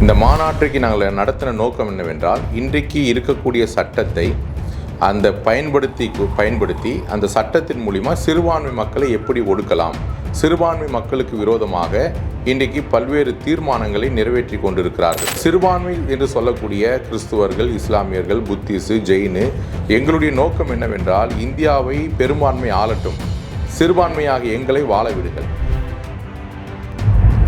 இந்த மாநாட்டுக்கு நாங்கள் நடத்தின நோக்கம் என்னவென்றால், இன்றைக்கு இருக்கக்கூடிய சட்டத்தை அந்த பயன்படுத்தி அந்த சட்டத்தின் மூலிமா சிறுபான்மை மக்களை எப்படி ஒடுக்கலாம், சிறுபான்மை மக்களுக்கு விரோதமாக இன்றைக்கு பல்வேறு தீர்மானங்களை நிறைவேற்றி கொண்டிருக்கிறார்கள். சிறுபான்மை என்று சொல்லக்கூடிய கிறிஸ்துவர்கள், இஸ்லாமியர்கள், புத்திசு, ஜெயினு, எங்களுடைய நோக்கம் என்னவென்றால், இந்தியாவை பெரும்பான்மை ஆளட்டும், சிறுபான்மையாக எங்களை வாழ விடுங்கள்.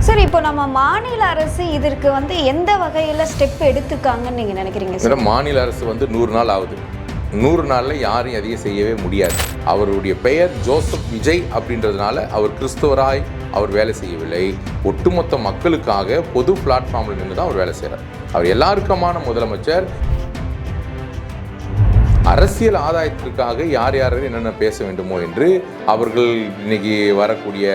சார், இப்போ நம்ம மாநில அரசு இதற்கு எந்த வகையில் ஸ்டெப் எடுத்துக்காங்கன்னு நீங்கள் நினைக்கிறீங்க சார்? மாநில அரசு 100 நாள் ஆகுது. 100 நாளில் யாரையும் அதிகம் செய்யவே முடியாது. அவருடைய பெயர் ஜோசப் விஜய் அப்படின்றதுனால அவர் கிறிஸ்தவராய் அவர் வேலை செய்யவில்லை. ஒட்டுமொத்த மக்களுக்காக பொது பிளாட்ஃபார்மில் நின்று தான் அவர் வேலை செய்கிறார். அவர் எல்லாருக்குமான முதலமைச்சர். அரசியல் ஆதாயத்திற்காக யார் என்னென்ன பேச வேண்டுமோ என்று அவர்கள் இன்னைக்கு வரக்கூடிய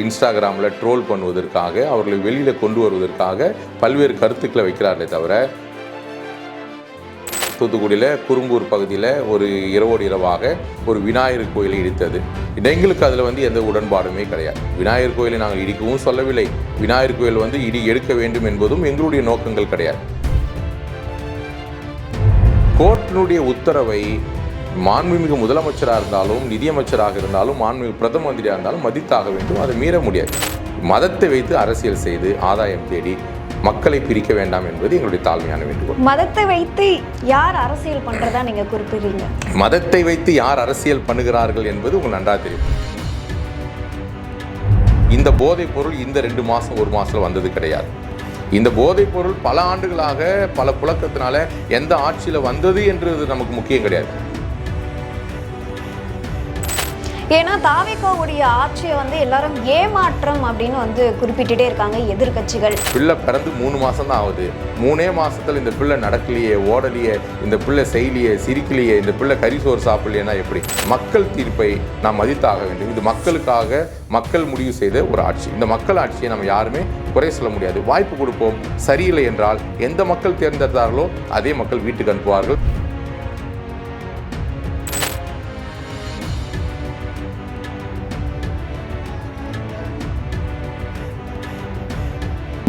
இன்ஸ்டாகிராமில் ட்ரோல் பண்ணுவதற்காக, அவர்களை வெளியில் கொண்டு வருவதற்காக பல்வேறு கருத்துக்களை வைக்கிறார்களே தவிர, தூத்துக்குடியில் குறும்பூர் பகுதியில் ஒரு இரவாக ஒரு விநாயகர் கோயிலை இடித்தது. எங்களுக்கு அதில் எந்த உடன்பாடுமே கிடையாது. விநாயகர் கோயிலை நாங்கள் இடிக்கவும் சொல்லவில்லை. விநாயகர் கோயில் இடி எடுக்க வேண்டும் என்பதும் எங்களுடைய நோக்கங்கள் கிடையாது. கோர்ட்டினுடைய உத்தரவை மாண்புமிகு முதலமைச்சராக இருந்தாலும், நிதியமைச்சராக இருந்தாலும், மாண்புமிகு பிரதம மந்திரியாக இருந்தாலும் மதித்தாக வேண்டும். அதை மீற முடியாது. மதத்தை வைத்து அரசியல் செய்து ஆதாயம் தேடி மக்களை பிரிக்க வேண்டாம் என்பது எங்களுடைய தாழ்மையான வேண்டுகோள். மதத்தை வைத்து யார் அரசியல் பண்றதா நீங்க குறிப்பிடுறீங்க? மதத்தை வைத்து யார் அரசியல் பண்ணுகிறார்கள் என்பது உங்களுக்கு நன்றாக தெரியும். இந்த போதைப் பொருள் இந்த 2 மாதம் 1 மாதத்தில் வந்தது கிடையாது. இந்த போதைப் பொருள் பல ஆண்டுகளாக பல புழக்கத்தினால எந்த ஆட்சியில் வந்தது என்றது நமக்கு முக்கியம் கிடையாது. ஏன்னா தாவேகாவுடைய ஆட்சியை எல்லாரும் ஏமாற்றம் அப்படின்னு குறிப்பிட்டுட்டே இருக்காங்க எதிர்கட்சிகள். பிள்ளை பிறந்து 3 மாதம் தான் ஆகுது. 3 மாதத்தில் இந்த பிள்ளை நடக்கலையே, ஓடலையே, இந்த பிள்ளை செய்யலையே, சிரிக்கலையே, இந்த பிள்ளை கரிசோறு சாப்பிடலையேனா எப்படி? மக்கள் தீர்ப்பை நாம் மதித்தாக வேண்டும். இது மக்களுக்காக மக்கள் முடிவு செய்த ஒரு ஆட்சி. இந்த மக்கள் ஆட்சியை நம்ம யாருமே குறை சொல்ல முடியாது. வாய்ப்பு கொடுப்போம். சரியில்லை என்றால் எந்த மக்கள் தேர்ந்தெடுத்தார்களோ அதே மக்கள் வீட்டுக்கு அனுப்புவார்கள்.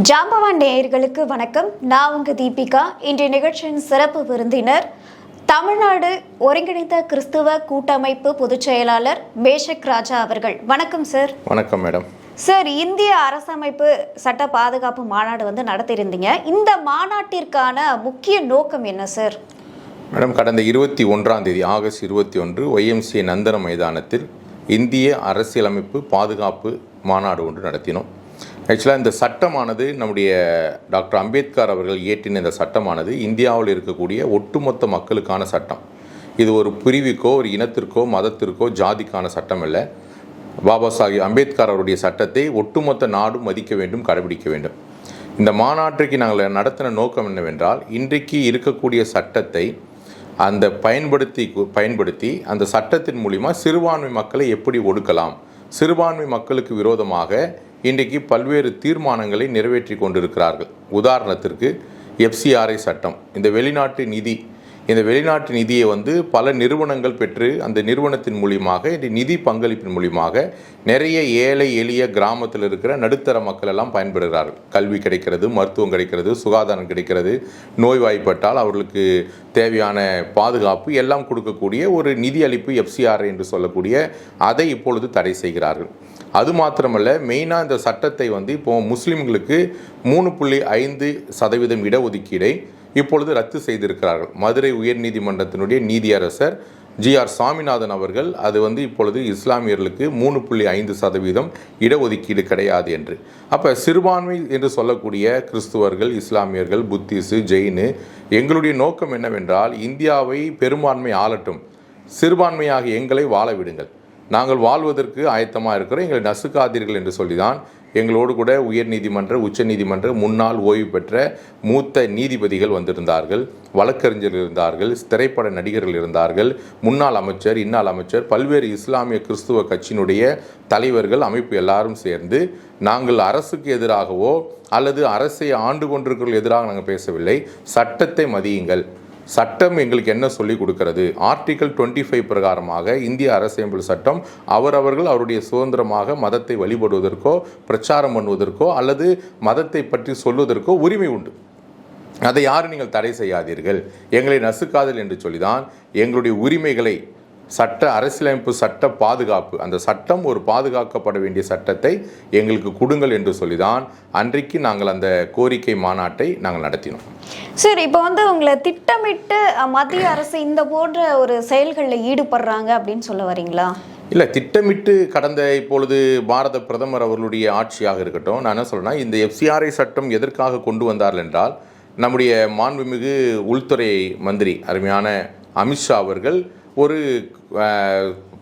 ஜாம்பவான் நேயர்களுக்கு வணக்கம். நான் உங்க தீபிகா. இன்றைய நிகழ்ச்சியின் சிறப்பு விருந்தினர் தமிழ்நாடு ஒருங்கிணைந்த கிறிஸ்துவ கூட்டமைப்பு பொதுச் செயலாளர் மேஷக் ராஜா அவர்கள். வணக்கம் சார். வணக்கம் மேடம். சார், இந்திய அரசமைப்பு சட்ட பாதுகாப்பு மாநாடு நடத்தியிருந்தீங்க. இந்த மாநாட்டிற்கான முக்கிய நோக்கம் என்ன சார்? மேடம், கடந்த 21ஆம் தேதி ஆகஸ்ட் 21 YMCA நந்தன மைதானத்தில் இந்திய அரசியலமைப்பு பாதுகாப்பு மாநாடு ஒன்று நடத்தினோம். ஆக்சுவலாக இந்த சட்டமானது நம்முடைய டாக்டர் அம்பேத்கர் அவர்கள் இயற்றின இந்த சட்டமானது இந்தியாவில் இருக்கக்கூடிய ஒட்டுமொத்த மக்களுக்கான சட்டம். இது ஒரு பிரிவுக்கோ, ஒரு இனத்திற்கோ, மதத்திற்கோ, ஜாதிக்கான சட்டம் இல்லை. பாபா சாஹிப் அம்பேத்கர் அவருடைய சட்டத்தை ஒட்டுமொத்த நாடும் மதிக்க வேண்டும், கடைபிடிக்க வேண்டும். இந்த மாநாட்டுக்கு நாங்கள் நடத்தின நோக்கம் என்னவென்றால், இன்றைக்கு இருக்கக்கூடிய சட்டத்தை அந்த பயன்படுத்தி அந்த சட்டத்தின் மூலிமா சிறுபான்மை மக்களை எப்படி ஒடுக்கலாம், சிறுபான்மை மக்களுக்கு விரோதமாக இன்றைக்கு பல்வேறு தீர்மானங்களை நிறைவேற்றி கொண்டிருக்கிறார்கள். உதாரணத்திற்கு FCRI சட்டம், இந்த வெளிநாட்டு நிதியை பல நிறுவனங்கள் பெற்று அந்த நிறுவனத்தின் மூலியமாக நிதி பங்களிப்பின் மூலியமாக நிறைய ஏழை எளிய கிராமத்தில் இருக்கிற நடுத்தர மக்கள் எல்லாம் பயன்படுகிறார்கள். கல்வி கிடைக்கிறது, மருத்துவம் கிடைக்கிறது, சுகாதாரம் கிடைக்கிறது, நோய்வாய்ப்பட்டால் அவர்களுக்கு தேவையான பாதுகாப்பு எல்லாம் கொடுக்கக்கூடிய ஒரு நிதி அளிப்பு FCRI என்று சொல்லக்கூடிய அதை இப்பொழுது தடை செய்கிறார்கள். அது மாத்திரமல்ல, மெயினாக இந்த சட்டத்தை இப்போ முஸ்லீம்களுக்கு 3.5% இடஒதுக்கீடை இப்பொழுது ரத்து செய்திருக்கிறார்கள். மதுரை உயர்நீதிமன்றத்தினுடைய நீதியரசர் GR சாமிநாதன் அவர்கள் அது இப்பொழுது இஸ்லாமியர்களுக்கு 3.5% இடஒதுக்கீடு கிடையாது என்று. அப்போ சிறுபான்மை என்று சொல்லக்கூடிய கிறிஸ்துவர்கள், இஸ்லாமியர்கள், புத்திசு, ஜெயினு, எங்களுடைய நோக்கம் என்னவென்றால், இந்தியாவை பெரும்பான்மை ஆளட்டும், சிறுபான்மையாக எங்களை வாழ விடுங்கள், நாங்கள் வாழ்வதற்கு ஆயத்தமாக இருக்கிறோம், எங்களை நசுக்காதீர்கள் என்று சொல்லிதான் எங்களோடு கூட உயர்நீதிமன்ற, உச்ச நீதிமன்ற முன்னாள் ஓய்வு பெற்ற மூத்த நீதிபதிகள் வந்திருந்தார்கள், வழக்கறிஞர்கள் இருந்தார்கள், திரைப்பட நடிகர்கள் இருந்தார்கள், முன்னாள் அமைச்சர், இன்னாள் அமைச்சர், பல்வேறு இஸ்லாமிய கிறிஸ்துவ கட்சியினுடைய தலைவர்கள், அமைப்பு எல்லாரும் சேர்ந்து நாங்கள் அரசுக்கு எதிராகவோ அல்லது அரசை ஆண்டு கொண்டிருக்கிறவர்கள் எதிராக நாங்கள் பேசவில்லை. சட்டத்தை மதியுங்கள், சட்டம் எங்களுக்கு என்ன சொல்லிக் கொடுக்கிறது? ஆர்டிகல் 25 பிரகாரமாக இந்திய அரசியலமைப்பு சட்டம் அவரவர்கள் அவருடைய சுதந்திரமாக மதத்தை வழிபடுவதற்கோ பிரச்சாரம் பண்ணுவதற்கோ அல்லது மதத்தை பற்றி சொல்வதற்கோ உரிமை உண்டு. அதை யாரும் நீங்கள் தடை செய்யாதீர்கள், எங்களை நசுக்காதல் என்று சொல்லிதான் எங்களுடைய உரிமைகளை அரசியலமைப்பு சட்ட பாதுகாப்பு, அந்த சட்டம் ஒரு பாதுகாக்கப்பட வேண்டிய சட்டத்தை எங்களுக்கு கொடுங்கள் என்று சொல்லிதான் அன்றைக்கு நாங்கள் அந்த கோரிக்கை மாநாட்டை நாங்கள் நடத்தினோம். சரி, இப்போ உங்களை திட்டமிட்டு மத்திய அரசு இந்த போன்ற ஒரு செயல்களில் ஈடுபடுறாங்க அப்படின்னு சொல்ல வரீங்களா? இல்லை, திட்டமிட்டு கடந்த இப்பொழுது பாரத பிரதமர் அவர்களுடைய ஆட்சியாக இருக்கட்டும், நான் என்ன சொல்றேன்னா, இந்த FCRA சட்டம் எதற்காக கொண்டு வந்தார்கள் என்றால், நம்முடைய மாண்புமிகு உள்துறை மந்திரி அருமையான அமித்ஷா அவர்கள் ஒரு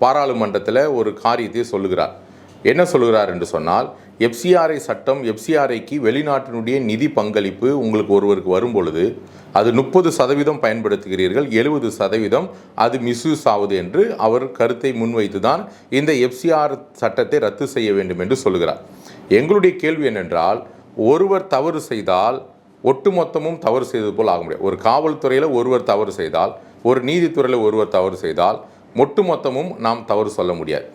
பாராளுமன்றத்தில் ஒரு காரியத்தை சொல்லுகிறார். என்ன சொல்லுகிறார் என்று சொன்னால், FCRA சட்டம், FCRAக்கு வெளிநாட்டினுடைய நிதி பங்களிப்பு உங்களுக்கு ஒருவருக்கு வரும் பொழுது அது 30% பயன்படுத்துகிறீர்கள், 70% அது மிஸ்யூஸ் ஆகுது என்று அவர் கருத்தை முன்வைத்து தான் இந்த FCR சட்டத்தை ரத்து செய்ய வேண்டும் என்று சொல்லுகிறார். எங்களுடைய கேள்வி என்னென்றால், ஒருவர் தவறு செய்தால் ஒட்டுமொத்தமும் தவறு செய்தது போல் ஆக முடியாது. ஒரு காவல்துறையில் ஒருவர் தவறு செய்தால், ஒரு நீதித்துறையில் ஒருவர் தவறு செய்தால் ஒட்டுமொத்தமும் நாம் தவறு சொல்ல முடியாது.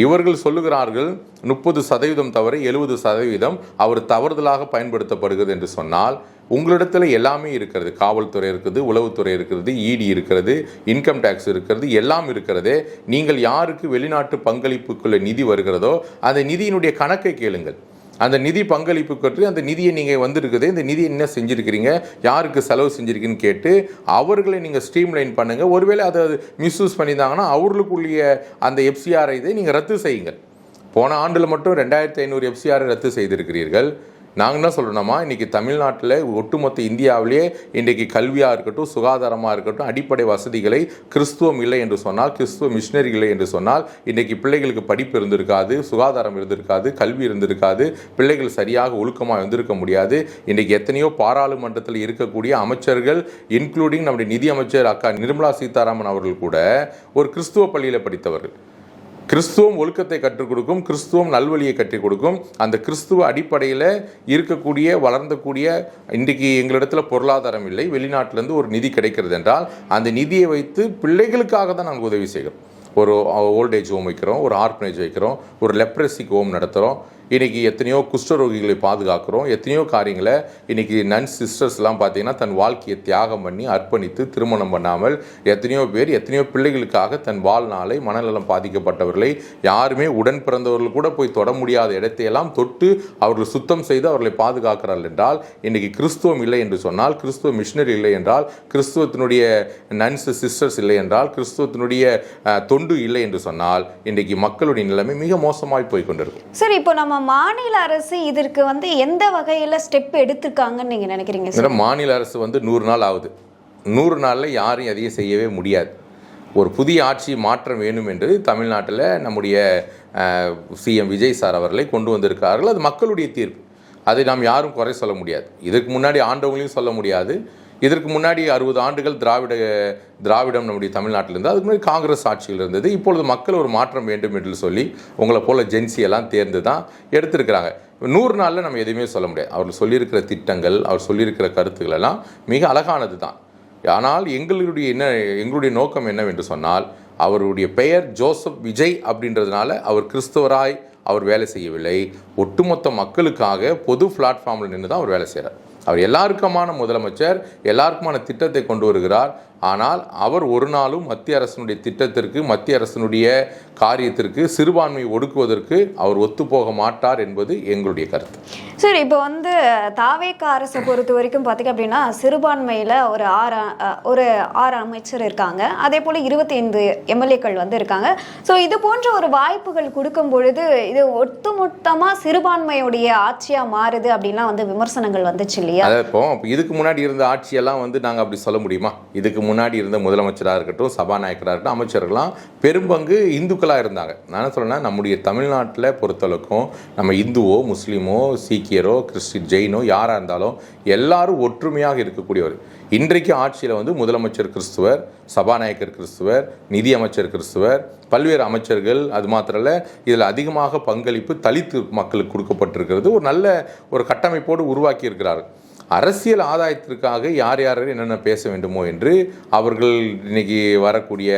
இவர்கள் சொல்லுகிறார்கள் 30% தவறு, 70% அவர் தவறுதலாக பயன்படுத்தப்படுகிறது என்று சொன்னால், உங்களிடத்தில் எல்லாமே இருக்கிறது. காவல்துறை இருக்குது, உளவுத்துறை இருக்கிறது, ED இருக்கிறது, இன்கம் டேக்ஸ் இருக்கிறது, எல்லாம் இருக்கிறது. நீங்கள் யாருக்கு வெளிநாட்டு பங்களிப்புக்குள்ள நிதி வருகிறதோ அந்த நிதியினுடைய கணக்கை கேளுங்கள். அந்த நிதி பங்களிப்பு பற்றி அந்த நிதியை நீங்கள் வந்திருக்குது, இந்த நிதியை என்ன செஞ்சுருக்கிறீங்க, யாருக்கு செலவு செஞ்சுருக்கீங்கன்னு கேட்டு அவர்களை நீங்கள் ஸ்ட்ரீம்லைன் பண்ணுங்கள். ஒருவேளை அதை மிஸ்யூஸ் பண்ணியிருந்தாங்கன்னா அவர்களுக்குரிய அந்த FCRA இதை நீங்கள் ரத்து செய்யுங்கள். போன ஆண்டில் மட்டும் 2500 FCRA ரத்து செய்திருக்கிறீர்கள். நாங்கள் என்ன சொல்கிறோம்னா, இன்றைக்கி தமிழ்நாட்டில் ஒட்டுமொத்த இந்தியாவிலேயே இன்றைக்கி கல்வியாக இருக்கட்டும், சுகாதாரமாக இருக்கட்டும், அடிப்படை வசதிகளை கிறிஸ்துவம் இல்லை என்று சொன்னால், கிறிஸ்துவ மிஷினரி இல்லை என்று சொன்னால், இன்றைக்கி பிள்ளைகளுக்கு படிப்பு இருந்திருக்காது, சுகாதாரம் இருந்திருக்காது, கல்வி இருந்திருக்காது, பிள்ளைகள் சரியாக ஒழுக்கமாக இருந்திருக்க முடியாது. இன்றைக்கி எத்தனையோ பாராளுமன்றத்தில் இருக்கக்கூடிய அமைச்சர்கள், இன்க்ளூடிங் நம்முடைய நிதி அமைச்சர் அக்கா நிர்மலா சீதாராமன் அவர்கள் கூட ஒரு கிறிஸ்துவ பள்ளியில் படித்தவர்கள். கிறிஸ்துவம் ஒழுக்கத்தை கற்றுக் கொடுக்கும், கிறிஸ்துவம் நல்வழியை கற்றுக் கொடுக்கும். அந்த கிறிஸ்துவ அடிப்படையில் இருக்கக்கூடிய வளர்ந்தக்கூடிய இன்றைக்கு எங்களிடத்தில் பொருளாதாரம் இல்லை, வெளிநாட்டிலேருந்து ஒரு நிதி கிடைக்கிறது என்றால் அந்த நிதியை வைத்து பிள்ளைகளுக்காக தான் நாங்கள் உதவி செய்கிறோம். ஒரு ஓல்டேஜ் ஹோம் வைக்கிறோம், ஒரு ஆர்ஃபனேஜ் வைக்கிறோம், ஒரு லெப்ரசிக் ஹோம் நடத்துகிறோம். இன்றைக்கி எத்தனையோ குஷ்டரோகிகளை பாதுகாக்கிறோம், எத்தனையோ காரியங்களை. இன்றைக்கி நன்ஸ் சிஸ்டர்ஸ்லாம் பார்த்திங்கன்னா தன் வாழ்க்கையை தியாகம் பண்ணி அர்ப்பணித்து திருமணம் பண்ணாமல் எத்தனையோ பேர் எத்தனையோ பிள்ளைகளுக்காக தன் வாழ்நாளை, மனநலம் பாதிக்கப்பட்டவர்களை யாருமே உடன் பிறந்தவர்கள் கூட போய் தொட முடியாத இடத்தையெல்லாம் தொட்டு அவர்கள் சுத்தம் செய்து அவர்களை பாதுகாக்கிறார்கள் என்றால், இன்றைக்கி கிறிஸ்துவம் இல்லை என்று சொன்னால், கிறிஸ்துவ மிஷினரி இல்லை என்றால், கிறிஸ்துவத்தினுடைய நன்ஸ் சிஸ்டர்ஸ் இல்லை என்றால், கிறிஸ்துவத்தினுடைய தொண்டு இல்லை என்று சொன்னால், இன்றைக்கு மக்களுடைய நிலைமை மிக மோசமாய் போய் கொண்டிருக்கு. சரி, இப்போ நம்ம மாநில அரசு இதற்கு எந்த வகையில் ஸ்டெப் எடுத்துருக்காங்கன்னு நீங்கள் நினைக்கிறீங்க? மாநில அரசு 100 நாள் ஆகுது. 100 நாளில் யாரும் எதையும் செய்யவே முடியாது. ஒரு புதிய ஆட்சி மாற்றம் வேணும் என்று தமிழ்நாட்டில் நம்முடைய CM விஜய் சார் அவர்களை கொண்டு வந்திருக்கார்கள். அது மக்களுடைய தீர்ப்பு, அதை நாம் யாரும் குறை சொல்ல முடியாது. இதற்கு முன்னாடி ஆண்டவங்களையும் சொல்ல முடியாது. இதற்கு முன்னாடி 60 ஆண்டுகள் திராவிடம் நம்முடைய தமிழ்நாட்டில் இருந்தது. அதுக்கு முன்னாடி காங்கிரஸ் ஆட்சியில் இருந்தது. இப்பொழுது மக்கள் ஒரு மாற்றம் வேண்டும் என்று சொல்லி உங்களை போல் ஜென்சியெல்லாம் தேர்ந்து தான் எடுத்திருக்கிறாங்க. 100 நாளில் நம்ம எதுவுமே சொல்ல முடியாது. அவர் சொல்லியிருக்கிற திட்டங்கள், அவர் சொல்லியிருக்கிற கருத்துக்கள் எல்லாம் மிக அழகானது தான். ஆனால் எங்களுடைய நோக்கம் என்னவென்று சொன்னால், அவருடைய பெயர் ஜோசப் விஜய் அப்படின்றதுனால அவர் கிறிஸ்தவராய் அவர் வேலை செய்யவில்லை. ஒட்டுமொத்த மக்களுக்காக பொது பிளாட்ஃபார்மில் நின்று தான் அவர் வேலை செய்கிறார். அவர் எல்லாருக்குமான முதலமைச்சர், எல்லாருக்குமான திட்டத்தை கொண்டு வருகிறார். ஆனால் அவர் ஒரு நாளும் மத்திய அரசினுடைய திட்டத்திற்கு, மத்திய அரசினுடைய காரியத்திற்கு, சிறுபான்மையை ஒடுக்குவதற்கு அவர் ஒத்துப்போக மாட்டார் என்பது எங்களுடைய கருத்து. சரி, இப்போ தாவேகா அரசை பொறுத்த வரைக்கும் பார்த்திங்க அப்படின்னா, சிறுபான்மையில் ஒரு 6 அமைச்சர் இருக்காங்க, அதே போல் 25 MLAக்கள் இருக்காங்க. ஸோ இது போன்ற ஒரு வாய்ப்புகள் கொடுக்கும் பொழுது இது ஒட்டுமொத்தமாக சிறுபான்மையுடைய ஆட்சியாக மாறுது அப்படின்லாம் விமர்சனங்கள் வந்துச்சு இல்லையா? இப்போ இதுக்கு முன்னாடி இருந்த ஆட்சியெல்லாம் நாங்கள் அப்படி சொல்ல முடியுமா? இதுக்கு முன்னாடி இருந்த முதலமைச்சராக இருக்கட்டும், சபாநாயகராக இருக்கட்டும், அமைச்சர்கள்லாம் பெரும்பங்கு இந்துக்களாக இருந்தாங்க. நான் என்ன சொல்றேன்னா, நம்முடைய தமிழ்நாட்டில் பொறுத்தளவுக்கும் நம்ம இந்துவோ, முஸ்லீமோ, சீக்கியரோ, கிறிஸ்டின், ஜெயினோ யாராக இருந்தாலும் எல்லாரும் ஒற்றுமையாக இருக்கக்கூடியவர். இன்றைக்கு ஆட்சியில் முதலமைச்சர் கிறிஸ்துவர், சபாநாயகர் கிறிஸ்துவர், நிதி அமைச்சர் கிறிஸ்துவர், பல்வேறு அமைச்சர்கள். அது மாத்திரம் இல்லை, இதில் அதிகமாக பங்களிப்பு தலித்து மக்களுக்கு கொடுக்கப்பட்டிருக்கிறது. ஒரு நல்ல ஒரு கட்டமைப்போடு உருவாக்கி இருக்கிறார்கள். அரசியல் ஆதாயத்திற்காக யார் யார் என்னென்ன பேச வேண்டுமோ என்று அவர்கள் இன்னைக்கு வரக்கூடிய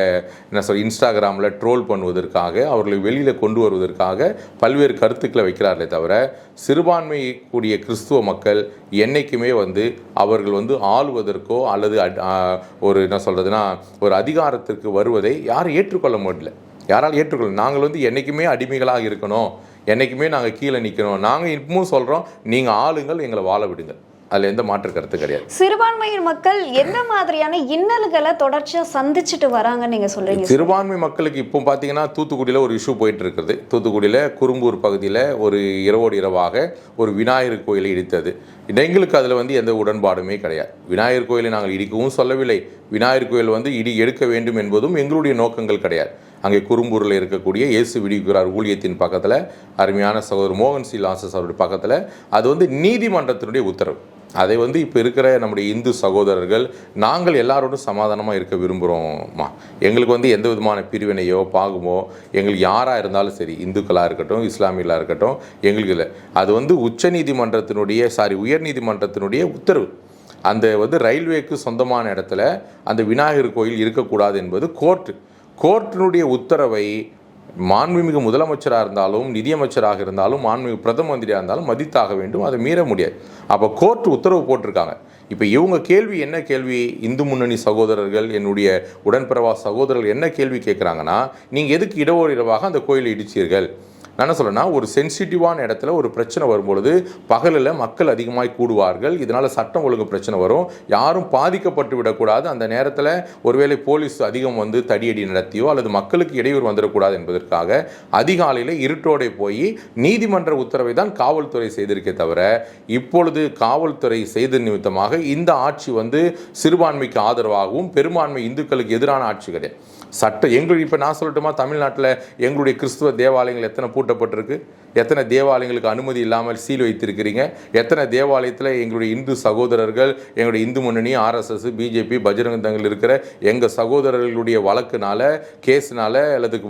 இன்ஸ்டாகிராமில் ட்ரோல் பண்ணுவதற்காக, அவர்களை வெளியில் கொண்டு வருவதற்காக பல்வேறு கருத்துக்களை வைக்கிறார்களே தவிர, சிறுபான்மை கூடிய கிறிஸ்துவ மக்கள் என்றைக்குமே அவர்கள் ஆளுவதற்கோ அல்லது ஒரு ஒரு அதிகாரத்திற்கு வருவதை யாரும் ஏற்றுக்கொள்ள முடியல. யாரால் ஏற்றுக்கொள்ள? நாங்கள் என்றைக்குமே அடிமைகளாக இருக்கணும், என்றைக்குமே நாங்கள் கீழே நிற்கணும். நாங்கள் இப்பவும் சொல்கிறோம், நீங்கள் ஆளுங்கள், எங்களை வாழ விடுங்க. அதில் எந்த மாற்று கருத்து கிடையாது. சிறுபான்மையின் மக்கள் எந்த மாதிரியான இன்னல்களை தொடர்ச்சியாக சந்திச்சுட்டு வராங்கன்னு நீங்கள் சொல்கிறீங்க? சிறுபான்மை மக்களுக்கு இப்போ பார்த்தீங்கன்னா தூத்துக்குடியில் ஒரு இஷ்யூ போயிட்டு இருக்குது. தூத்துக்குடியில் குறும்பூர் பகுதியில் ஒரு இரவோடு இரவாக ஒரு விநாயகர் கோயிலை இடித்தது. எங்களுக்கு அதில் எந்த உடன்பாடுமே கிடையாது. விநாயகர் கோயிலை நாங்கள் இடிக்கவும் சொல்லவில்லை. விநாயகர் கோயில் இடி எடுக்க வேண்டும் என்பதும் எங்களுடைய நோக்கங்கள் கிடையாது. அங்கே குறும்பூரில் இருக்கக்கூடிய இயேசு விடுவிக்கிறார் ஊழியத்தின் பக்கத்தில், அருமையான சகோதரர் மோகன் சி லாசஸ் அவருடைய பக்கத்தில் அது நீதிமன்றத்தினுடைய உத்தரவு. அதை இப்போ இருக்கிற நம்முடைய இந்து சகோதரர்கள் நாங்கள் எல்லாரோடும் சமாதானமாக இருக்க விரும்புகிறோம்மா. எங்களுக்கு எந்த விதமான பிரிவினையோ பாகுமோ எங்களுக்கு யாராக இருந்தாலும் சரி, இந்துக்களாக இருக்கட்டும், இஸ்லாமியர்களாக இருக்கட்டும், எங்களுக்கு இல்லை. அது உச்ச நீதிமன்றத்தினுடைய உயர் நீதிமன்றத்தினுடைய உத்தரவு. அந்த ரயில்வேக்கு சொந்தமான இடத்துல அந்த விநாயகர் கோயில் இருக்கக்கூடாது என்பது கோர்ட்டினுடைய உத்தரவை மாண்புமிகு முதலமைச்சராக இருந்தாலும், நிதியமைச்சராக இருந்தாலும், மாண்புமிகு பிரதம மந்திரியாக இருந்தாலும் மதித்தாக வேண்டும். அதை மீற முடியாது. அப்போ கோர்ட் உத்தரவு போட்டிருக்காங்க. இப்போ இவங்க கேள்வி என்ன கேள்வி? இந்து முன்னணி சகோதரர்கள், என்னுடைய உடன்பிறவா சகோதரர்கள் என்ன கேள்வி கேட்குறாங்கன்னா, நீங்கள் எதுக்கு இரவோடு இரவாக அந்த கோயிலை இடிச்சீர்கள்? நான் என்ன சொல்கிறேன்னா, ஒரு சென்சிட்டிவான இடத்துல ஒரு பிரச்சனை வரும்பொழுது பகலில் மக்கள் அதிகமாக கூடுவார்கள். இதனால் சட்டம் ஒழுங்கு பிரச்சனை வரும். யாரும் பாதிக்கப்பட்டு விடக்கூடாது. அந்த நேரத்தில் ஒருவேளை போலீஸ் அதிகம் தடியடி நடத்தியோ அல்லது மக்களுக்கு இடையூறு வந்துடக்கூடாது என்பதற்காக அதிகாலையில் இருட்டோടെ போய் நீதிமன்ற உத்தரவை தான் காவல்துறை செய்திருக்கே தவிர, இப்பொழுது காவல்துறை செய்த நிமித்தமாக இந்த ஆட்சி சிறுபான்மைக்கு ஆதரவாகவும் பெரும்பான்மை இந்துக்களுக்கு எதிரான ஆட்சி கிடையாது. எங்களுக்கு இப்போ நான் சொல்லட்டுமா, தமிழ்நாட்டில் எங்களுடைய கிறிஸ்துவ தேவாலயங்கள் எத்தனை பூட்டப்பட்டிருக்கு? எத்தனை தேவாலயங்களுக்கு அனுமதி இல்லாமல் சீல் வைத்திருக்கிறீங்க? எத்தனை தேவாலயத்தில் எங்களுடைய இந்து சகோதரர்கள், எங்களுடைய இந்து முன்னணி, RSS, BJP, பஜ்ரங் தங்கள் இருக்கிற எங்கள் சகோதரர்களுடைய வழக்குனால, கேஸ்னால அல்லது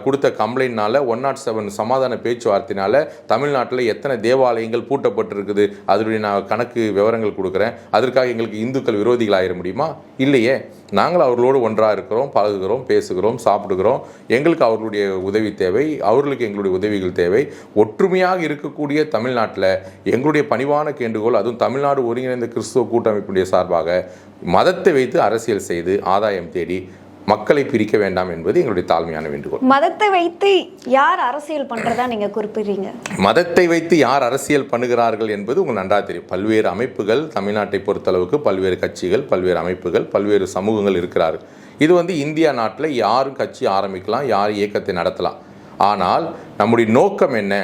கொடுத்த கம்ப்ளைண்ட்னால 107 சமாதான பேச்சுவார்த்தையினால தமிழ்நாட்டில் எத்தனை தேவாலயங்கள் பூட்டப்பட்டிருக்குது? அதனுடைய நான் கணக்கு விவரங்கள் கொடுக்குறேன். அதற்காக எங்களுக்கு இந்துக்கள் விரோதிகள் ஆயிட முடியுமா? இல்லையே. நாங்கள் அவர்களோடு ஒன்றாக இருக்கிறோம், பழகுகிறோம், பேசுகிறோம், சாப்பிடுகிறோம். எங்களுக்கு அவர்களுடைய உதவி தேவை, அவர்களுக்கு எங்களுடைய உதவிகள் தேவை. ஒற்றுமையாக இருக்கக்கூடிய தமிழ்நாட்டில் எங்களுடைய பணிவான கேண்டுகோள், அதுவும் தமிழ்நாடு ஒருங்கிணைந்த கிறிஸ்துவ கூட்டமைப்புடைய சார்பாக மதத்தை வைத்து அரசியல் செய்து ஆதாயம் தேடி மக்களை பிரிக்க வேண்டாம் என்பது எங்களுடைய தாழ்மையான வேண்டுகோள். மதத்தை வைத்து யார் அரசியல் பண்றதா நீங்க குறிப்பிடுறீங்க? மதத்தை வைத்து யார் அரசியல் பண்ணுகிறார்கள் என்பது உங்களுக்கு நன்றாக தெரியும். பல்வேறு அமைப்புகள் தமிழ்நாட்டை பொறுத்தளவுக்கு, பல்வேறு கட்சிகள், பல்வேறு அமைப்புகள், பல்வேறு சமூகங்கள் இருக்கிறார்கள். இது இந்தியா நாட்டில் யாரும் கட்சி ஆரம்பிக்கலாம், யார் இயக்கத்தை நடத்தலாம். ஆனால் நம்முடைய நோக்கம் என்ன,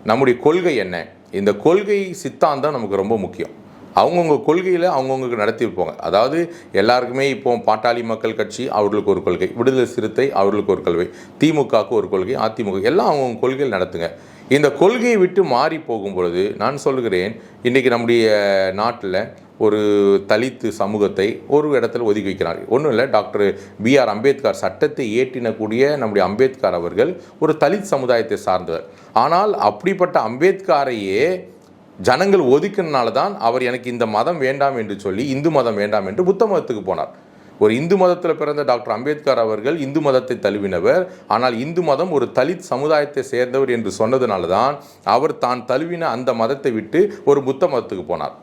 நம்முடைய கொள்கை என்ன? இந்த கொள்கை சித்தாந்தம் நமக்கு ரொம்ப முக்கியம். அவங்கவுங்க கொள்கையில் அவங்கவுங்களுக்கு நடத்தியிருப்போங்க. அதாவது எல்லாருக்குமே இப்போ பாட்டாளி மக்கள் கட்சி அவர்களுக்கு ஒரு கொள்கை, விடுதலை சிறுத்தை அவர்களுக்கு ஒரு கொள்கை, திமுகவுக்கு ஒரு கொள்கை, அதிமுக எல்லாம் அவங்கவுங்க கொள்கையில் நடத்துங்க. இந்த கொள்கையை விட்டு மாறி போகும் பொழுது நான் சொல்கிறேன், இன்றைக்கி நம்முடைய நாட்டில் ஒரு தலித்து சமூகத்தை ஒரு இடத்துல ஒதுக்கி வைக்கிறார். ஒன்றும் இல்லை, டாக்டர் BR அம்பேத்கர் சட்டத்தை இயற்றினக்கூடிய நம்முடைய அம்பேத்கர் அவர்கள் ஒரு தலித் சமுதாயத்தை சார்ந்தவர். ஆனால் அப்படிப்பட்ட அம்பேத்கரையே ஜனங்கள் ஒதுக்கினால தான் அவர் எனக்கு இந்த மதம் வேண்டாம் என்று சொல்லி இந்து மதம் வேண்டாம் என்று புத்த மதத்துக்கு போனார். ஒரு இந்து மதத்தில் பிறந்த டாக்டர் அம்பேத்கர் அவர்கள் இந்து மதத்தை தழுவினவர். ஆனால் இந்து மதம் ஒரு தலித் சமுதாயத்தை சேர்ந்தவர் என்று சொன்னதுனால தான் அவர் தான் தழுவின அந்த மதத்தை விட்டு ஒரு புத்த மதத்துக்கு போனார்.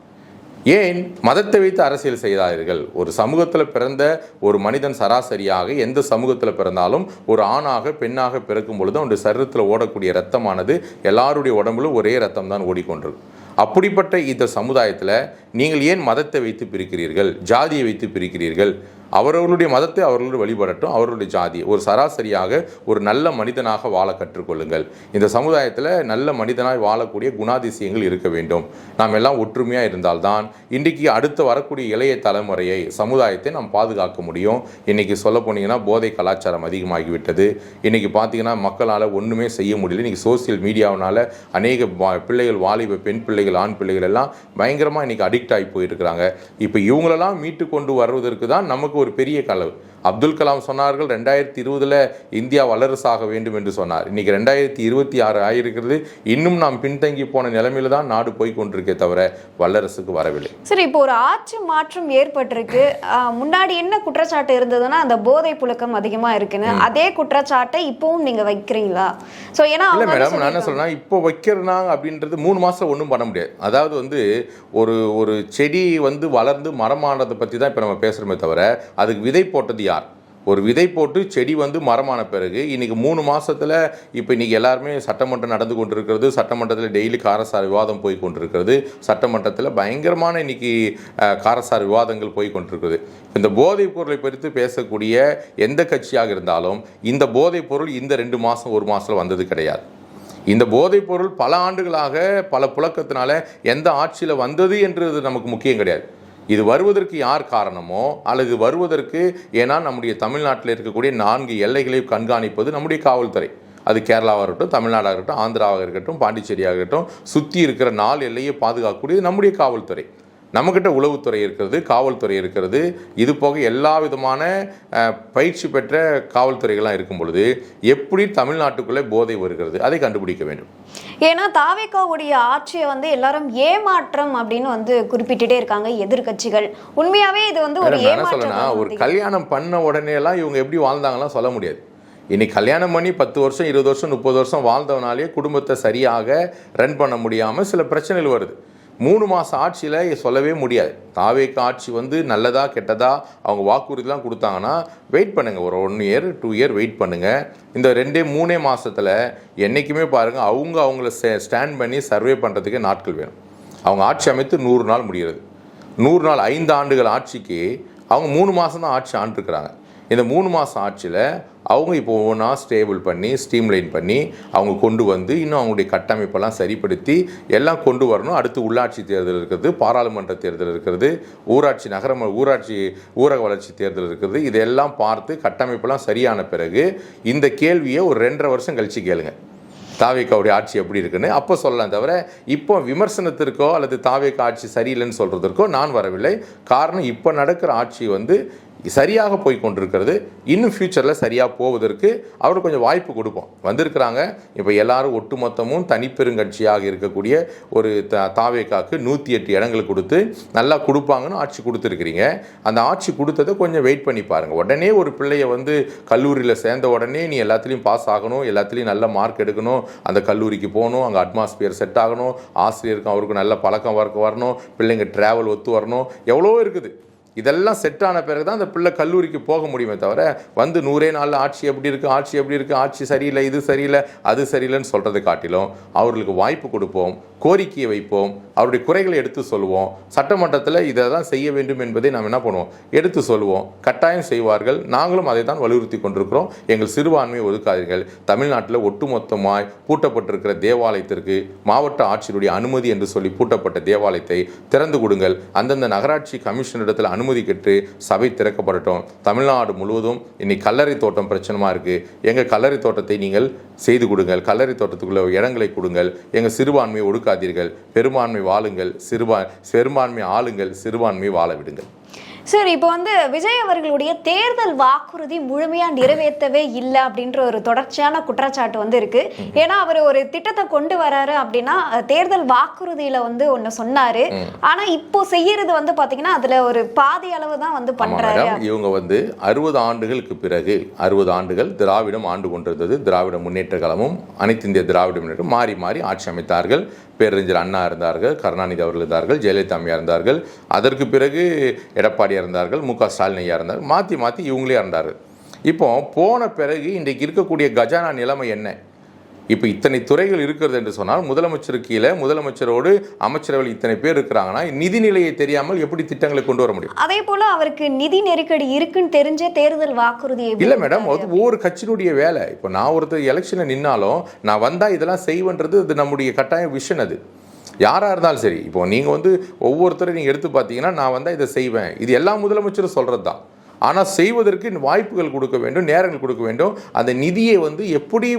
ஏன் மதத்தை வைத்து அரசியல் செய்தார்கள்? ஒரு சமூகத்தில் பிறந்த ஒரு மனிதன் சராசரியாக எந்த சமூகத்தில் பிறந்தாலும் ஒரு ஆணாக பெண்ணாக பிறக்கும் பொழுது அவனுடைய சரீரத்தில் ஓடக்கூடிய இரத்தமானது எல்லாருடைய உடம்புலும் ஒரே இரத்தம் தான் ஓடிக்கொண்டிருக்கு. அப்படிப்பட்ட இந்த சமுதாயத்தில் நீங்கள் ஏன் மதத்தை வைத்து பிரிக்கிறீர்கள், ஜாதியை வைத்து பிரிக்கிறீர்கள்? அவர்களுடைய மதத்தை அவர்களுடைய வழிபடட்டும், அவர்களுடைய ஜாதியை. ஒரு சராசரியாக ஒரு நல்ல மனிதனாக வாழ கற்றுக்கொள்ளுங்கள். இந்த சமுதாயத்தில் நல்ல மனிதனாய் வாழக்கூடிய குணாதிசயங்கள் இருக்க வேண்டும். நாம் எல்லாம் ஒற்றுமையாக இருந்தால்தான் இன்றைக்கு அடுத்து வரக்கூடிய இளைய தலைமுறையை, சமுதாயத்தை நாம் பாதுகாக்க முடியும். இன்றைக்கி சொல்ல போனீங்கன்னா போதை கலாச்சாரம் அதிகமாகிவிட்டது. இன்றைக்கி பார்த்தீங்கன்னா மக்களால் ஒன்றுமே செய்ய முடியல. இன்றைக்கி சோசியல் மீடியாவினால் அநேக பிள்ளைகள், வாலிப பெண் பிள்ளைகள், ஆண் பிள்ளைகள் எல்லாம் பயங்கரமாக இன்றைக்கி அடிக்ட் ஆகி போயிருக்கிறாங்க. இப்போ இவங்களெல்லாம் மீட்டு கொண்டு வருவதற்கு தான் நமக்கு ஒரு பெரிய கனவு. அப்துல் கலாம் சொன்னார்கள் 2020 இந்தியா வல்லரசாக வேண்டும் என்று சொன்னார். இன்னைக்கு 2026 ஆகியிருக்கிறது. இன்னும் நாம் பின்தங்கி போன நிலைமையில தான் நாடு போய் கொண்டிருக்கே தவிர வல்லரசுக்கு வரவில்லை. சரி, இப்போ ஒரு ஆட்சி மாற்றம் ஏற்பட்டிருக்கு. முன்னாடி என்ன குற்றச்சாட்டு இருந்ததுன்னா அந்த போதை புழக்கம் அதிகமா இருக்குன்னு, அதே குற்றச்சாட்டை இப்பவும் நீங்க வைக்கிறீங்களா? சோ ஏன்னா இல்ல மேடம், நான் என்ன சொல்றேன்னா இப்போ வைக்கிறனாங்க அப்படின்றது 3 மாசம் ஒன்றும் பண்ண முடியாது. அதாவது வந்து ஒரு செடி வந்து வளர்ந்து மரமானதை பற்றி தான் இப்போ நம்ம பேசுகிறோமே தவிர அதுக்கு விதை போட்டது யார்? ஒரு விதை போட்டு செடி வந்து மரமான பிறகு இன்றைக்கி 3 மாதத்தில் இப்போ இன்றைக்கி எல்லாருமே சட்டமன்றம் நடந்து கொண்டிருக்கிறது. சட்டமன்றத்தில் டெய்லி காரசார விவாதம் போய் கொண்டிருக்கிறது. சட்டமன்றத்தில் பயங்கரமான இன்றைக்கி காரசார விவாதங்கள் போய் கொண்டிருக்கிறது. இந்த போதைப் பொருளை குறித்து பேசக்கூடிய எந்த கட்சியாக இருந்தாலும் இந்த போதைப் பொருள் இந்த 2 மாதம் 1 மாதத்தில் வந்தது கிடையாது. இந்த போதைப் பொருள் பல ஆண்டுகளாக பல புழக்கத்தினால எந்த ஆட்சியில் வந்தது என்றது நமக்கு முக்கியம் கிடையாது. இது வருவதற்கு யார் காரணமோ அல்லது வருவதற்கு, ஏன்னா நம்முடைய தமிழ்நாட்டில் இருக்கக்கூடிய 4 எல்லைகளை கண்காணிப்பது நம்முடைய காவல்துறை. அது கேரளாவாக இருக்கட்டும், தமிழ்நாடாக இருக்கட்டும், ஆந்திராவாக இருக்கட்டும், பாண்டிச்சேரியாக இருக்கட்டும், சுற்றி இருக்கிற 4 எல்லையை பாதுகாக்கக்கூடியது நம்முடைய காவல்துறை. நம்மக்கிட்ட உளவுத்துறை இருக்கிறது, காவல்துறை இருக்கிறது. இது போக எல்லா விதமான பயிற்சி பெற்ற காவல்துறைகள்லாம் இருக்கும் பொழுது எப்படி தமிழ்நாட்டுக்குள்ளே போதை வருகிறது அதை கண்டுபிடிக்க வேண்டும். ஏன்னா தாவேகாவுடைய ஆட்சியை வந்து எல்லாரும் ஏமாற்றம் அப்படின்னு வந்து குறிப்பிட்டுட்டே இருக்காங்க எதிர்கட்சிகள். உண்மையாவே இது வந்து ஒரு ஏமாற்றம். ஒரு கல்யாணம் பண்ண உடனே எல்லாம் இவங்க எப்படி வாழ்ந்தாங்கலாம் சொல்ல முடியாது. இன்னைக்கு கல்யாணம் பண்ணி 10 வருஷம் 20 வருஷம் 30 வருஷம் வாழ்ந்தவனாலே குடும்பத்தை சரியாக ரன் பண்ண முடியாமல் சில பிரச்சனைகள் வருது. 3 மாதம் ஆட்சியில் சொல்லவே முடியாது. தாவேகா ஆட்சி வந்து நல்லதா கெட்டதா அவங்க வாக்குறுதிலாம் கொடுத்தாங்கன்னா வெயிட் பண்ணுங்கள், ஒரு 1 இயர் 2 இயர் வெயிட் பண்ணுங்கள். இந்த 2-3 மாதத்தில் என்றைக்குமே பாருங்கள் அவங்கள ஸ்டாண்ட் பண்ணி சர்வே பண்ணுறதுக்கு நாட்கள் வேணும். அவங்க ஆட்சி அமைத்து 100 நாள் முடிகிறது. 100 நாள் 5 ஆண்டுகள் ஆட்சிக்கு அவங்க 3 மாதம் தான் ஆட்சி ஆண்டுருக்கிறாங்க. இந்த 3 மாதம் ஆட்சியில் அவங்க இப்போ ஒவ்வொன்றா ஸ்டேபிள் பண்ணி ஸ்ட்ரீம்லைன் பண்ணி அவங்க கொண்டு வந்து இன்னும் அவங்களுடைய கட்டமைப்பெல்லாம் சரிப்படுத்தி எல்லாம் கொண்டு வரணும். அடுத்து உள்ளாட்சி தேர்தல் இருக்கிறது, பாராளுமன்ற தேர்தல் இருக்கிறது, ஊரக வளர்ச்சி தேர்தல் இருக்கிறது. இதெல்லாம் பார்த்து கட்டமைப்பெல்லாம் சரியான பிறகு இந்த கேள்வியை ஒரு 2.5 வருஷம் கழித்து கேளுங்க, தாவேகாவுடைய ஆட்சி எப்படி இருக்குன்னு. அப்போ சொல்லலாம் தவிர இப்போ விமர்சனத்திற்கோ அல்லது தாவேகா ஆட்சி சரியில்லைன்னு சொல்கிறதுக்கோ நான் வரவில்லை. காரணம் இப்போ நடக்கிற ஆட்சி வந்து சரியாக போய் கொண்டிருக்கிறது. இன்னும் ஃப்யூச்சரில் சரியாக போவதற்கு அவர் கொஞ்சம் வாய்ப்பு கொடுப்போம். வந்திருக்கிறாங்க. இப்போ எல்லாரும் ஒட்டுமொத்தமும் தனிப்பெருங்கட்சியாக இருக்கக்கூடிய ஒரு தாவேகாவுக்கு 108 இடங்கள் கொடுத்து நல்லா கொடுப்பாங்கன்னு ஆட்சி கொடுத்துருக்கிறீங்க. அந்த ஆட்சி கொடுத்ததை கொஞ்சம் வெயிட் பண்ணி பாருங்கள். உடனே ஒரு பிள்ளையை வந்து கல்லூரியில் சேர்ந்த உடனே நீ எல்லாத்துலேயும் பாஸ் ஆகணும், எல்லாத்துலேயும் நல்ல மார்க் எடுக்கணும், அந்த கல்லூரிக்கு போகணும், அங்கே அட்மாஸ்பியர் செட் ஆகணும், ஆசிரியருக்கும் அவருக்கு நல்ல பழக்கம் வரணும், பிள்ளைங்க ட்ராவல் ஒத்து வரணும், எவ்வளோ இருக்குது. இதெல்லாம் செட் ஆன பிறகு தான் அந்த பிள்ளை கல்லூரிக்கு போக முடியுமே தவிர வந்து 100 நாளில் ஆட்சி எப்படி இருக்குது, ஆட்சி சரியில்லை, இது சரியில்லை, அது சரியில்லைன்னு சொல்கிறதை காட்டிலும் அவர்களுக்கு வாய்ப்பு கொடுப்போம், கோரிக்கையை வைப்போம், அவருடைய குறைகளை எடுத்து சொல்லுவோம். சட்டமன்றத்தில் இதை தான் செய்ய வேண்டும் என்பதை நாம் என்ன பண்ணுவோம், எடுத்து சொல்லுவோம். கட்டாயம் செய்வார்கள். நாங்களும் அதை தான் வலியுறுத்தி கொண்டிருக்கிறோம். எங்கள் சிறுபான்மையை ஒதுக்காதீர்கள். தமிழ்நாட்டில் ஒட்டுமொத்தமாய் பூட்டப்பட்டிருக்கிற தேவாலயத்திற்கு மாவட்ட ஆட்சியருடைய அனுமதி என்று சொல்லி பூட்டப்பட்ட தேவாலயத்தை திறந்து கொடுங்கள். அந்தந்த நகராட்சி கமிஷனரிடத்தில் அனுமதி கேட்டு சபை திறக்கப்படட்டும். தமிழ்நாடு முழுவதும் இன்னைக்கு கல்லறை தோட்டம் பிரச்சனமாக இருக்குது. எங்கள் கல்லறை தோட்டத்தை நீங்கள் செய்து கொடுங்கள். கல்லறை தோட்டத்துக்குள்ள இடங்களை கொடுங்கள். எங்கள் சிறுபான்மையை ஒடுக்காதீர்கள். பெரும்பான்மை வாழுங்கள், பெரும்பான்மை ஆளுங்கள், சிறுபான்மையை வாழ விடுங்கள். சரி, இப்போ வந்து விஜய் அவர்களுடைய தேர்தல் வாக்குறுதி முழுமையா நிறைவேற்றவே இல்லை அப்படின்ற ஒரு தொடர்ச்சியான குற்றச்சாட்டு வந்து இருக்கு. ஏன்னா அவர் ஒரு திட்டத்தை கொண்டு வராரு அப்படின்னா தேர்தல் வாக்குறுதியில வந்து ஒன்னு சொன்னாரு, ஆனா இப்போ செய்யறது வந்து பாத்தீங்கன்னா அதுல ஒரு பாதி அளவு தான் வந்து பண்றாரு. இவங்க வந்து 60 ஆண்டுகளுக்கு பிறகு 60 ஆண்டுகள் திராவிடம் ஆண்டு கொண்டிருந்தது. திராவிட முன்னேற்ற கழகமும் அனைத்து இந்திய திராவிட முன்னேற்றம் மாறி மாறி ஆட்சி அமைத்தார்கள். பேரறிஞர் அண்ணா இருந்தார்கள், கருணாநிதி அவர்கள் இருந்தார்கள், ஜெயலலிதா அம்மையா இருந்தார்கள், அதற்கு பிறகு எடப்பாடி இருந்தார்கள், மு க ஸ்டாலின் ஐயா இருந்தார்கள், மாற்றி இவங்களே இருந்தார்கள். இப்போ போன பிறகு இன்றைக்கு இருக்கக்கூடிய கஜானா நிலைமை என்ன? இப்போ இத்தனை துறைகள் இருக்கிறது என்று சொன்னால் முதலமைச்சருக்கு கீழே முதலமைச்சரோடு அமைச்சரவையில் இத்தனை பேர் இருக்கிறாங்கன்னா நிதிநிலையை தெரியாமல் எப்படி திட்டங்களை கொண்டு வர முடியும்? அதே போல அவருக்கு நிதி நெருக்கடி இருக்குன்னு தெரிஞ்ச தேர்தல் வாக்குறுதி இல்லை மேடம், அது ஒவ்வொரு கட்சியினுடைய வேலை. இப்போ நான் ஒருத்தர் எலெக்ஷனில் நின்னாலும் நான் வந்தால் இதெல்லாம் செய்வேன்றது அது நம்முடைய கட்டாய விஷன். அது யாராக இருந்தாலும் சரி. இப்போ நீங்கள் வந்து ஒவ்வொருத்தரும் நீங்கள் எடுத்து பார்த்தீங்கன்னா நான் வந்தால் இதை செய்வேன், இது எல்லா முதலமைச்சரும் சொல்கிறது தான். ஆனால் செய்வதற்கு வாய்ப்புகள் கொடுக்க வேண்டும், நேரங்கள் கொடுக்க வேண்டும், அந்த நிதியை வந்து எப்படி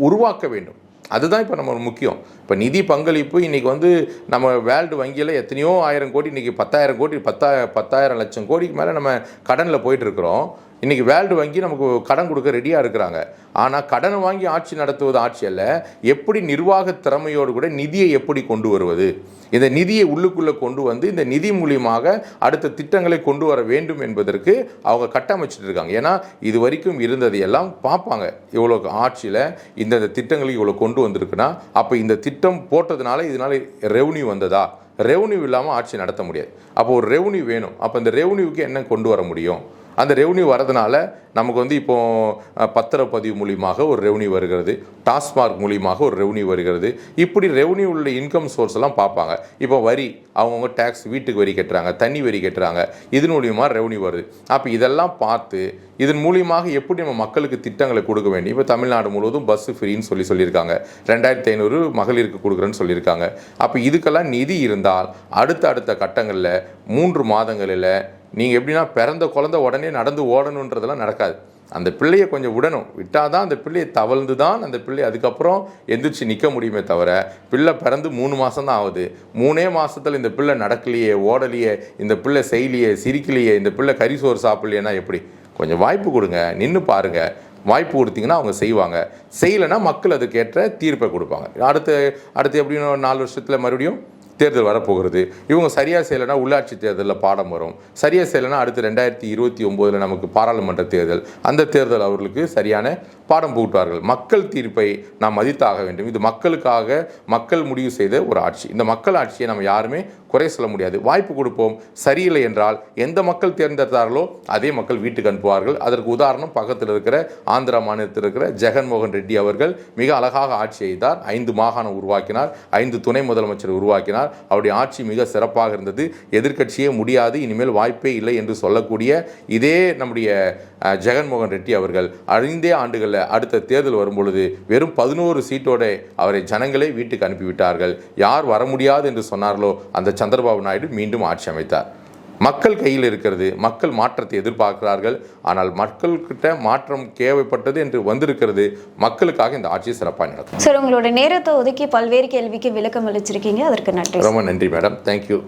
உருவாக்க வேண்டும், அதுதான் இப்போ நம்ம முக்கியம். இப்போ நிதி பங்களிப்பு இன்றைக்கி வந்து நம்ம வேர்ல்டு வங்கியில் எத்தனையோ 1000 கோடி, இன்றைக்கி 10,000 கோடி 10,000 லட்சம் கோடிக்கு மேலே நம்ம கடனில் போயிட்டுருக்குறோம். இன்றைக்கி வேர்ல்டு வங்கி நமக்கு கடன் கொடுக்க ரெடியாக இருக்கிறாங்க. ஆனால் கடனை வாங்கி ஆட்சி நடத்துவது ஆட்சி அல்ல. எப்படி நிர்வாக திறமையோடு கூட நிதியை எப்படி கொண்டு வருவது, இந்த நிதியை உள்ளுக்குள்ளே கொண்டு வந்து இந்த நிதி மூலியமாக அடுத்த திட்டங்களை கொண்டு வர வேண்டும் என்பதற்கு அவங்க கட்டமைச்சிட்டு இருக்காங்க. ஏன்னா இது வரைக்கும் இருந்தது எல்லாம் பார்ப்பாங்க, இவ்வளோ ஆட்சியில் இந்த திட்டங்களை இவ்வளோ கொண்டு வந்திருக்குன்னா அப்போ இந்த திட்டம் போட்டதுனால இதனால ரெவன்யூ வந்ததா, ரெவன்யூ இல்லாமல் ஆட்சி நடத்த முடியாது. அப்போ ஒரு ரெவன்யூ வேணும். அப்போ இந்த ரெவன்யூக்கு என்ன கொண்டு வர முடியும்? அந்த ரெவன்யூ வரதுனால நமக்கு வந்து இப்போது பத்திரப்பதிவு மூலியமாக ஒரு ரெவன்யூ வருகிறது, டாஸ்மார்க் மூலியமாக ஒரு ரெவன்யூ வருகிறது. இப்படி ரெவன்யூ உள்ள இன்கம் சோர்ஸ் எல்லாம் பார்ப்பாங்க. இப்போ வரி, அவங்கவுங்க டேக்ஸ், வீட்டுக்கு வரி கட்டுறாங்க, தண்ணி வரி கட்டுறாங்க, இதன் மூலியமாக ரெவன்யூ வருது. அப்போ இதெல்லாம் பார்த்து இதன் மூலியமாக எப்படி நம்ம மக்களுக்கு திட்டங்களை கொடுக்க வேண்டும். இப்போ தமிழ்நாடு முழுவதும் பஸ் ஃப்ரீன்னு சொல்லியிருக்காங்க, 2500 மகளிருக்கு கொடுக்குறேன்னு சொல்லியிருக்காங்க. அப்போ இதுக்கெல்லாம் நிதி இருந்தால் அடுத்த கட்டங்களில் 3 மாதங்களில் நீங்கள் எப்படின்னா பிறந்த குழந்தை உடனே நடந்து ஓடணுன்றதெல்லாம் நடக்காது. அந்த பிள்ளையை கொஞ்சம் விட்டால் தான் அந்த பிள்ளையை தவழ்ந்து தான் அந்த பிள்ளை அதுக்கப்புறம் எந்திரிச்சு நிற்க முடியுமே தவிர, பிள்ளை பிறந்து 3 மாதம் தான் ஆகுது, 3 மாதத்தில் இந்த பிள்ளை நடக்கலையே, ஓடலையே, இந்த பிள்ளை செய்யலையே, சிரிக்கலையே, இந்த பிள்ளை கறி சோறு சாப்பிடலையேன்னா எப்படி? கொஞ்சம் வாய்ப்பு கொடுங்க, நின்று பாருங்கள். வாய்ப்பு கொடுத்தீங்கன்னா அவங்க செய்வாங்க. செய்யலைன்னா மக்கள் அதுக்கேற்ற தீர்ப்பை கொடுப்பாங்க. அடுத்து எப்படின்னு 4 வருஷத்தில் மறுபடியும் தேர்தல் வரப்போகிறது. இவங்க சரியாக செய்யலைன்னா உள்ளாட்சி தேர்தலில் பாடம் வரும். சரியாக செய்யலைன்னா அடுத்து 2029 நமக்கு பாராளுமன்ற தேர்தல். அந்த தேர்தல் அவர்களுக்கு சரியான பாடம் புகுட்டுவார்கள். மக்கள் தீர்ப்பை நாம் மதித்தாக வேண்டும். இது மக்களுக்காக மக்கள் முடிவு செய்த ஒரு ஆட்சி. இந்த மக்கள் ஆட்சியை நம்ம யாருமே குறை சொல்ல முடியாது. வாய்ப்பு கொடுப்போம். சரியில்லை என்றால் எந்த மக்கள் தேர்ந்தெடுத்தார்களோ அதே மக்கள் வீட்டுக்கு அனுப்புவார்கள். அதற்கு உதாரணம் பக்கத்தில் இருக்கிற ஆந்திரா மாநிலத்தில் இருக்கிற ஜெகன்மோகன் ரெட்டி அவர்கள் மிக அழகாக ஆட்சி செய்தார். 5 மாகாணம் உருவாக்கினார், 5 துணை முதலமைச்சர் உருவாக்கினார். அவருடைய ஆட்சி மிக சிறப்பாக இருந்தது. எதிர்க்கட்சியே முடியாது, இனிமேல் வாய்ப்பே இல்லை என்று சொல்லக்கூடிய இதே நம்முடைய ஜெகன்மோகன் ரெட்டி அவர்கள் 5 ஆண்டுகளில் அடுத்த தேர்தல் வரும்பொழுது வெறும் 11 சீட்டோட அவரை ஜனங்களே வீட்டுக்கு அனுப்பிவிட்டார்கள். யார் வர முடியாது என்று சொன்னார்களோ அந்த சந்திரபாபு நாயுடு மீண்டும் ஆட்சி அமைத்தார். மக்கள் கையில் இருக்கிறது. மக்கள் மாற்றத்தை எதிர்பார்க்கிறார்கள். ஆனால் மக்கள்கிட்ட மாற்றம் தேவைப்பட்டது என்று வந்திருக்கிறது. மக்களுக்காக இந்த ஆட்சி சிறப்பாக நடக்கும். சார், உங்களோட நேரத்தை ஒதுக்கி பல்வேறு கேள்விக்கு விளக்கம் அளிச்சிருக்கீங்க, அதற்கு நன்றி. ரொம்ப நன்றி மேடம். தேங்க்யூ.